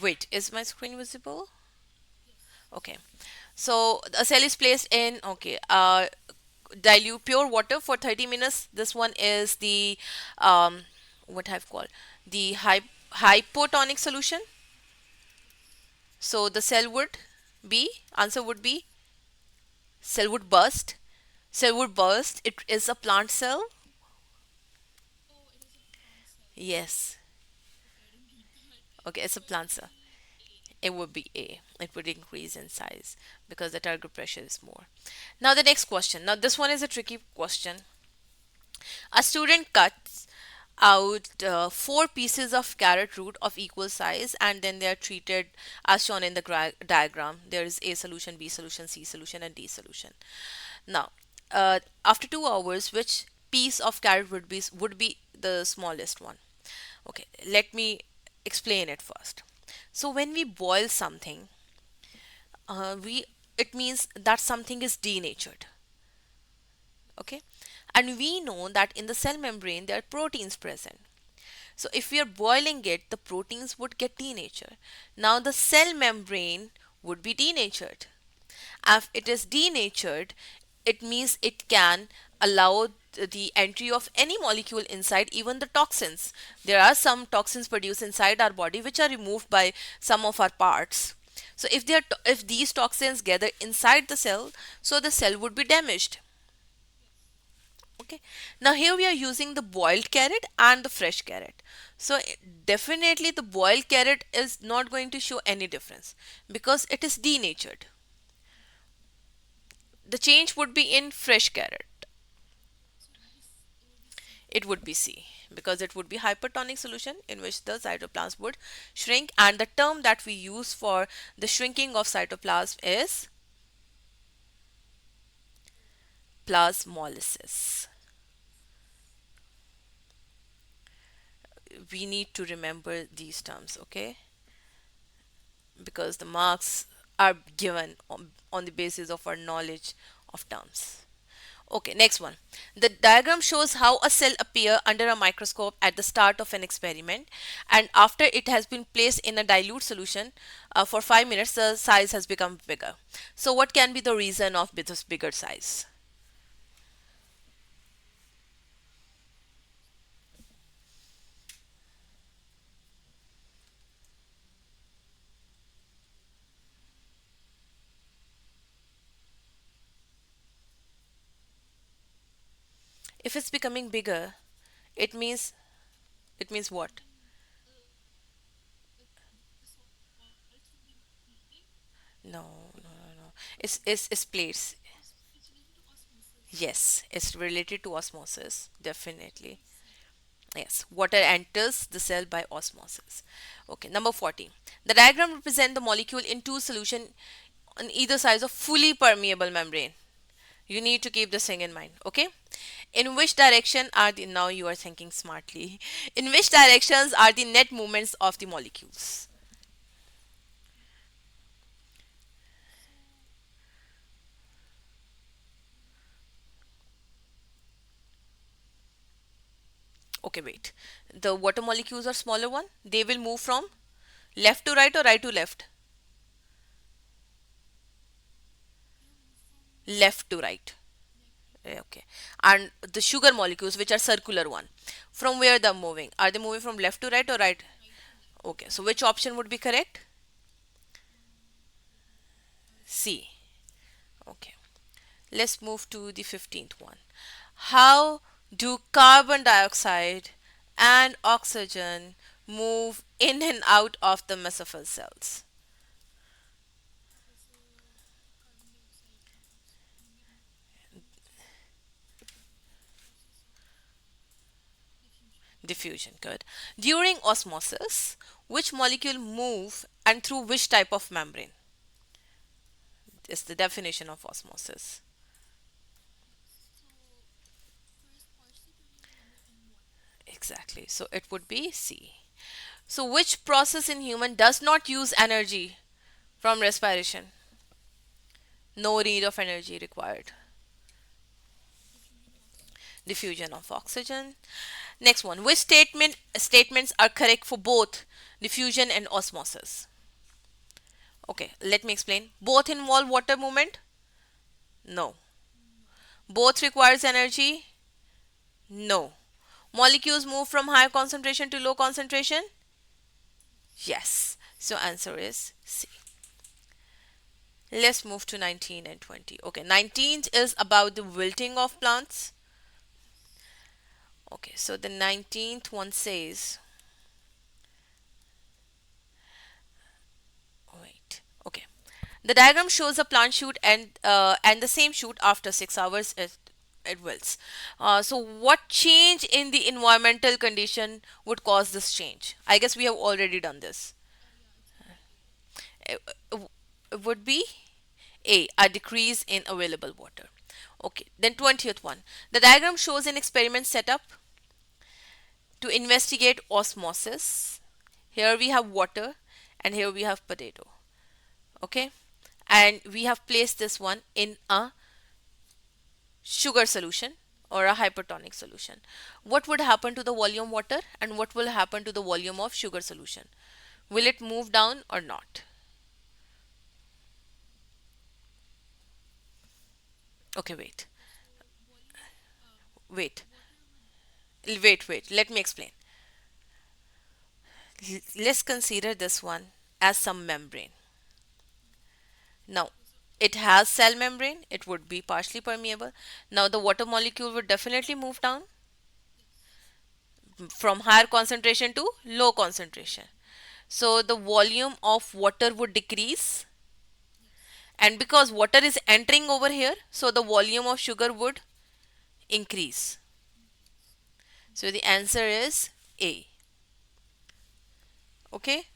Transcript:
Wait, is my screen visible? Okay. So a cell is placed in, okay, dilute pure water for 30 minutes. This one is the, um, what I've called the hypotonic solution. So the cell would be, answer would be, cell would burst. Cell would burst. It is a plant cell. Yes. Okay, it's a plant cell. It would be A. It would increase in size because the target pressure is more. Now the next question. Now this one is a tricky question. A student cuts out four pieces of carrot root of equal size and then they are treated as shown in the diagram. There is A solution, B solution, C solution, and D solution. Now, after 2 hours, which piece of carrot would be the smallest one? Okay, let me explain it first. So when we boil something, we it means that something is denatured. Okay, and we know that in the cell membrane there are proteins present. So if we are boiling it, the proteins would get denatured. Now the cell membrane would be denatured. If it is denatured, it means it can allow the entry of any molecule inside, even the toxins. There are some toxins produced inside our body which are removed by some of our parts. So if these toxins gather inside the cell, so the cell would be damaged. Okay, now here we are using the boiled carrot and the fresh carrot. So definitely the boiled carrot is not going to show any difference because it is denatured. The change would be in fresh carrot. It would be C because it would be hypertonic solution in which the cytoplasm would shrink, and the term that we use for the shrinking of cytoplasm is plasmolysis. We need to remember these terms, okay? Because the marks are given on the basis of our knowledge of terms. Okay, next one. The diagram shows how a cell appear under a microscope at the start of an experiment, and after it has been placed in a dilute solution for 5 minutes, the size has become bigger. So what can be the reason of this bigger size? If it's becoming bigger, it means what? No, no, no, no. It's plates. Yes, it's related to osmosis, definitely. Yes, water enters the cell by osmosis. Okay, number 40. The diagram represents the molecule in two solution on either sides of fully permeable membrane. You need to keep this thing in mind, okay? In which direction are the, now you are thinking smartly, in which directions are the net movements of the molecules? Okay, wait. The water molecules are smaller one. They will move from left to right or right to left? Left to right. Okay. And the sugar molecules, which are circular one, from where they're moving? Are they moving from left to right or right? Okay. So which option would be correct? C. Okay. Let's move to the 15th one. How do carbon dioxide and oxygen move in and out of the mesophyll cells? Diffusion. Good. During osmosis, which molecule move and through which type of membrane? Is the definition of osmosis. Exactly. So it would be C. So which process in human does not use energy from respiration? No need of energy required. Diffusion of oxygen. Next one. Which statements are correct for both diffusion and osmosis? Okay, let me explain. Both involve water movement? No. Both requires energy? No. Molecules move from high concentration to low concentration? Yes. So answer is C. Let's move to 19 and 20. Okay, 19 is about the wilting of plants. Okay, so the 19th one says, wait, okay. The diagram shows a plant shoot and the same shoot after 6 hours it wilts. So what change in the environmental condition would cause this change? I guess we have already done this. It, it would be a decrease in available water. Okay, then 20th one. The diagram shows an experiment setup to investigate osmosis. Here we have water and here we have potato. Okay, and we have placed this one in a sugar solution or a hypertonic solution. What would happen to the volume water and what will happen to the volume of sugar solution? Will it move down or not? Okay, wait, wait. Let me explain. Let's consider this one as some membrane. Now, it has cell membrane, it would be partially permeable. Now, the water molecule would definitely move down from higher concentration to low concentration. So, the volume of water would decrease, and because water is entering over here, so the volume of sugar would increase. So, the answer is A. Okay.